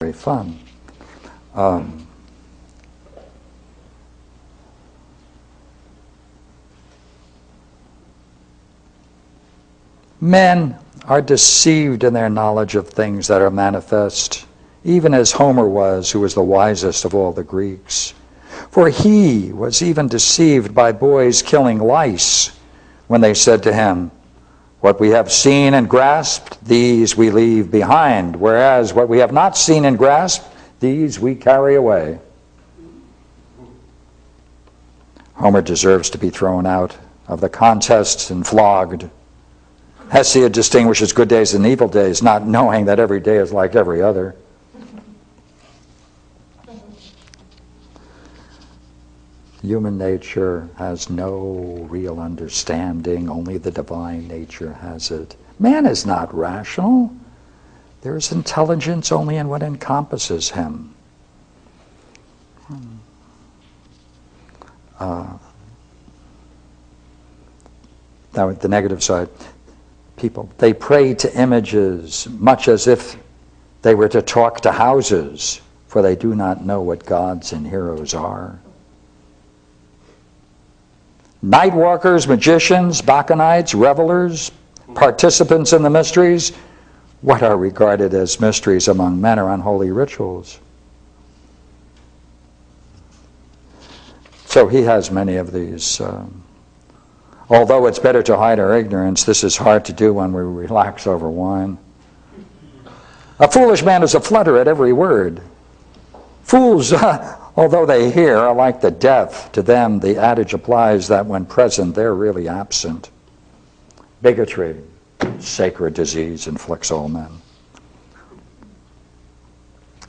very fun. Men are deceived in their knowledge of things that are manifest, even as Homer was, who was the wisest of all the Greeks. For he was even deceived by boys killing lice when they said to him, "What we have seen and grasped, these we leave behind, whereas what we have not seen and grasped, these we carry away." Homer deserves to be thrown out of the contests and flogged. Hesiod distinguishes good days and evil days, not knowing that every day is like every other. Human nature has no real understanding, only the divine nature has it. Man is not rational. There is intelligence only in what encompasses him. Now, the negative side, people, they pray to images, much as if they were to talk to houses, for they do not know what gods and heroes are. Night walkers, magicians, Bacchanites, revelers, participants in the mysteries, what are regarded as mysteries among men are unholy rituals. So he has many of these. Although it's better to hide our ignorance, this is hard to do when we relax over wine. A foolish man is a flutter at every word. Fools, although they hear, are like the deaf. To them, the adage applies that when present, they're really absent. Bigotry, sacred disease, inflicts all men.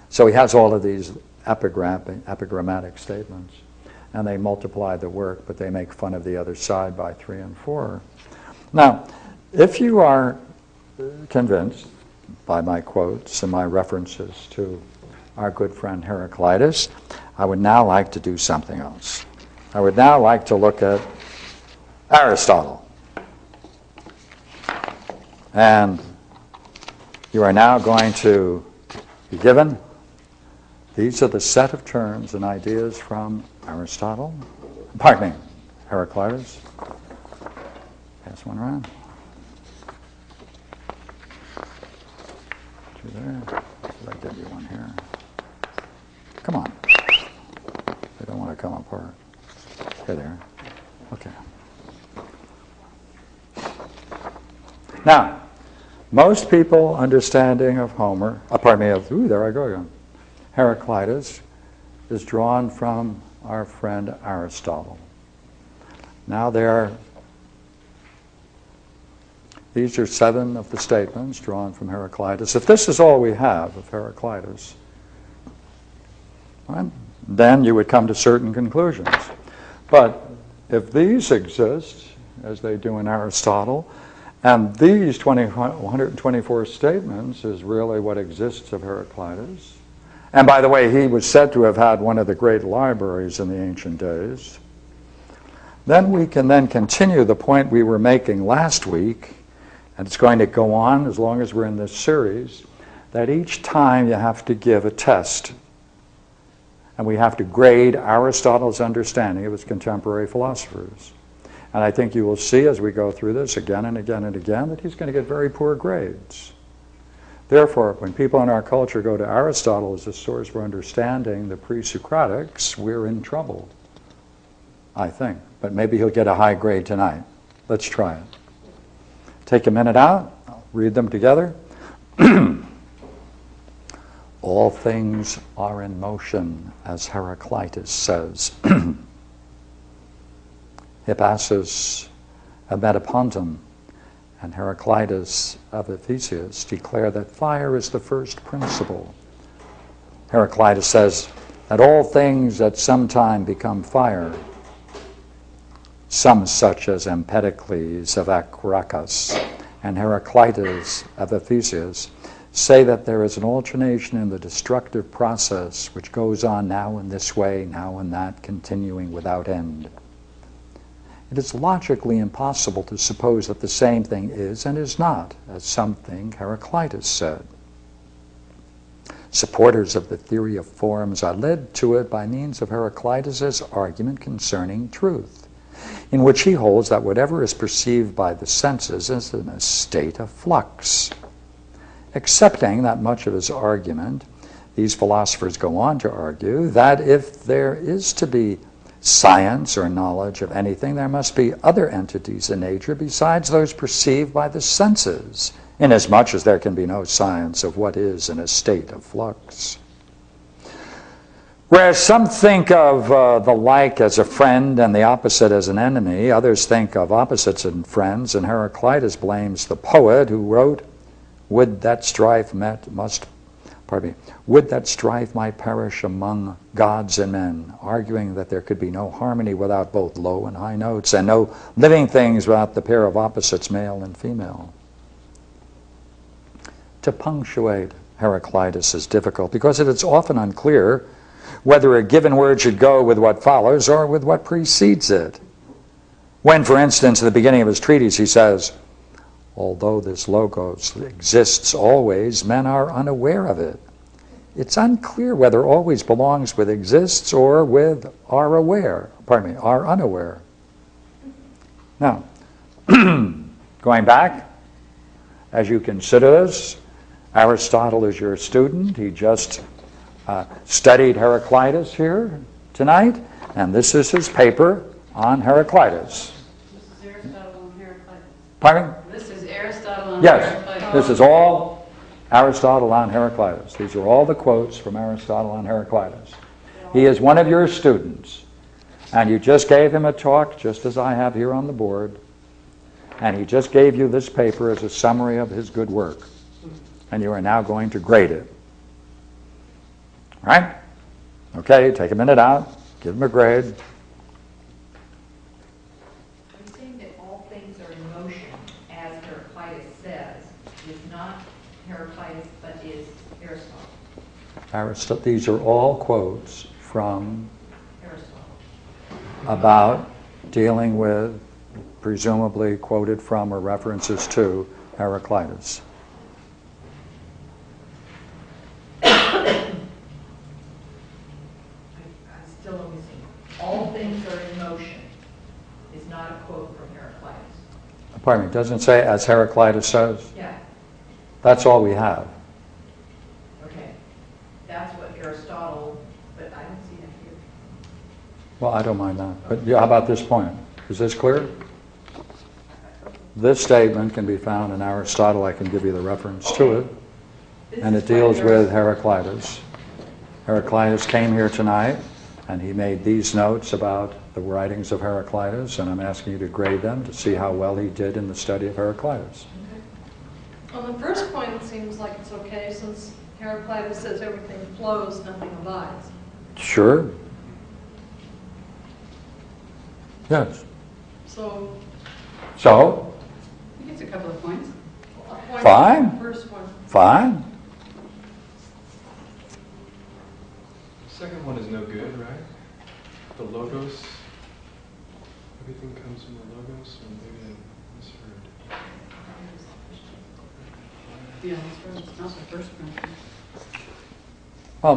So he has all of these epigrammatic statements, and they multiply the work, but they make fun of the other side by 3 and 4. Now, if you are convinced by my quotes and my references to our good friend Heraclitus, I would now like to do something else. I would now like to look at Aristotle. And you are now going to be given, these are the set of terms and ideas from Aristotle. Pardon me, Heraclitus. Pass one around. Two there. I'll give you one here. Come on. They don't want to come apart. Hey there. Okay. Now, most people understanding of Homer, there I go again. Heraclitus is drawn from our friend Aristotle. Now these are 7 of the statements drawn from Heraclitus. If this is all we have of Heraclitus, then you would come to certain conclusions. But if these exist, as they do in Aristotle, and these 124 statements is really what exists of Heraclitus, and by the way, he was said to have had one of the great libraries in the ancient days, then we can then continue the point we were making last week, and it's going to go on as long as we're in this series, that each time you have to give a test. And we have to grade Aristotle's understanding of his contemporary philosophers. And I think you will see as we go through this again and again and again that he's going to get very poor grades. Therefore, when people in our culture go to Aristotle as a source for understanding the pre-Socratics, we're in trouble, I think. But maybe he'll get a high grade tonight. Let's try it. Take a minute out, I'll read them together. All things are in motion, as Heraclitus says. Hippasus of Metapontum and Heraclitus of Ephesus declare that fire is the first principle. Heraclitus says that all things at some time become fire. Some such as Empedocles of Acracus and Heraclitus of Ephesus say that there is an alternation in the destructive process which goes on now in this way, now in that, continuing without end. It is logically impossible to suppose that the same thing is and is not, as some think Heraclitus said. Supporters of the theory of forms are led to it by means of Heraclitus's argument concerning truth, in which he holds that whatever is perceived by the senses is in a state of flux. Accepting that much of his argument, these philosophers go on to argue that if there is to be science or knowledge of anything, there must be other entities in nature besides those perceived by the senses, inasmuch as there can be no science of what is in a state of flux. Whereas some think of the like as a friend and the opposite as an enemy, others think of opposites and friends, and Heraclitus blames the poet who wrote, would that strife might perish among gods and men, arguing that there could be no harmony without both low and high notes, and no living things without the pair of opposites, male and female. To punctuate Heraclitus is difficult because it is often unclear whether a given word should go with what follows or with what precedes it. When, for instance, at the beginning of his treatise he says, although this logos exists always, men are unaware of it. It's unclear whether always belongs with exists or with are unaware. Now, going back, as you consider this, Aristotle is your student. He just studied Heraclitus here tonight, and this is his paper on Heraclitus. This is Aristotle on Heraclitus. Pardon? This is Aristotle on Yes, Heraclitus. this is all Aristotle on Heraclitus. These are all the quotes from Aristotle on Heraclitus. He is one of your students, and you just gave him a talk, just as I have here on the board, and he just gave you this paper as a summary of his good work, and you are now going to grade it. All right? Okay, take a minute out, give him a grade. Are you saying that all things are in motion, as Heraclitus says, is not Heraclitus, but is Aristotle? These are all quotes from Aristotle. about dealing with, presumably quoted from or references to Heraclitus. I'm still missing. All things are in motion is not a quote from Heraclitus. Pardon me, doesn't say as Heraclitus says? Yeah, That's all we have. okay. That's what Aristotle, but I don't see that here. Well, I don't mind that. But yeah, how about this point? Is this clear? This statement can be found in Aristotle. I can give you the reference to it. And it deals with Heraclitus. Heraclitus came here tonight, and he made these notes about the writings of Heraclitus, and I'm asking you to grade them to see how well he did in the study of Heraclitus. On the first point, it seems like it's okay since Heraclitus says everything flows, nothing abides. Sure. Yes. So, So, He gets a couple of points. a point Fine. on the first one. fine. Second one is no good, right? The logos. Everything comes from the logos, or maybe I misheard. Yeah, that's not the first one. Well,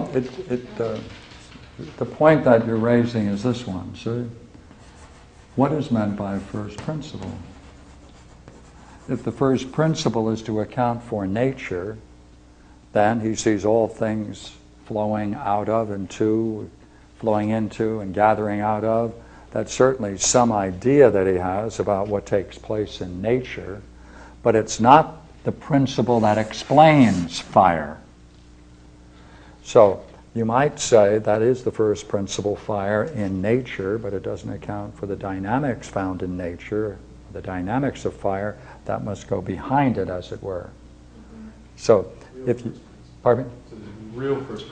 the point that you're raising is this one, see? What is meant by first principle? If the first principle is to account for nature, then he sees all things flowing out of and to, flowing into and gathering out of. That's certainly some idea that he has about what takes place in nature, but it's not the principle that explains fire. So you might say that is the first principle, fire in nature, but it doesn't account for the dynamics found in nature, the dynamics of fire that must go behind it, as it were. So if you, pardon me? So the real first